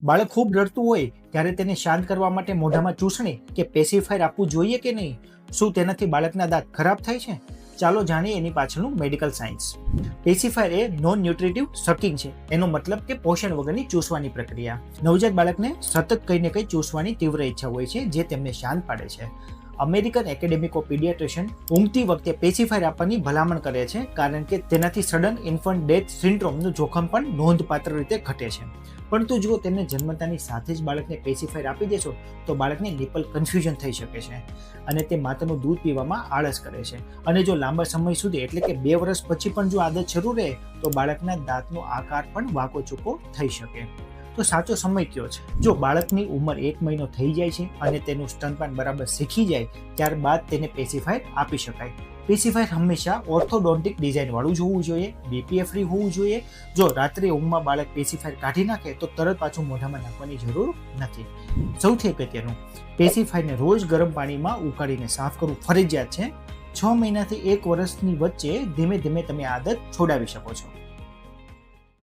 બાળક ખૂબ રડતું હોય ત્યારે તેને શાંત કરવા માટે મોઢામાં ચૂસણી કે પેસિફાયર આપવું જોઈએ કે નહીં? શું તેનાથી બાળકના દાંત ખરાબ થાય છે? ચાલો જાણીએ એની પાછળનું મેડિકલ સાયન્સ. પેસિફાયર એ નોન ન્યુટ્રિટિવ સકિંગ છે. એનો મતલબ કે પોષણ વગરની ચૂસવાની પ્રક્રિયા. નવજાત બાળકને સતત કંઈ ને કંઈ ચૂસવાની તીવ્ર ઈચ્છા હોય છે જે તેમને શાંત પાડે છે. અમેરિકન એકેડેમી ઓફ પીડિયાટ્રિશિયન ઊંઘતી વખતે પેસિફાયર આપવાની ભલામણ કરે છે કારણ કે તેનાથી સડન ઇન્ફન્ટ ડેથ સિન્ડ્રોમનું જોખમ પણ નોંધપાત્ર રીતે ઘટે છે. પરંતુ જો તેમને જન્મતાની સાથે જ બાળકને પેસિફાયર આપી દેશો તો બાળકને નિપલ કન્ફ્યુઝન થઈ શકે છે અને તે માતાનું દૂધ પીવામાં આળસ કરે છે. અને જો લાંબા સમય સુધી એટલે કે 2 વર્ષ પછી પણ જો આદત શરૂ રહે તો બાળકના દાંતનો આકાર પણ વાંકો ચૂકો થઈ શકે. તો સાચો સમય કયો છે? જો બાળકની ઉંમર 1 મહિનો થઈ જાય છે અને તેનું સ્તનપાન બરાબર શીખી જાય ત્યારબાદ તેને પેસિફાયર આપી શકાય. પેસિફાયર હંમેશા ઓર્થોડોન્ટિક ડિઝાઇન વાળું જ હોવું જોઈએ, બીપીએફ ફ્રી હોવું જોઈએ. જો રાત્રે ઊંઘમાં બાળક પેસિફાયર કાઢી નાખે તો તરત પાછું મોઢામાં નાખવાની જરૂર નથી. સૌથી અગત્યનું, પેસિફાયરને રોજ ગરમ પાણીમાં ઉકાળીને સાફ કરવું ફરજિયાત છે. 6 મહિનાથી 1 વર્ષની વચ્ચે ધીમે ધીમે તમે આદત છોડાવી શકો છો.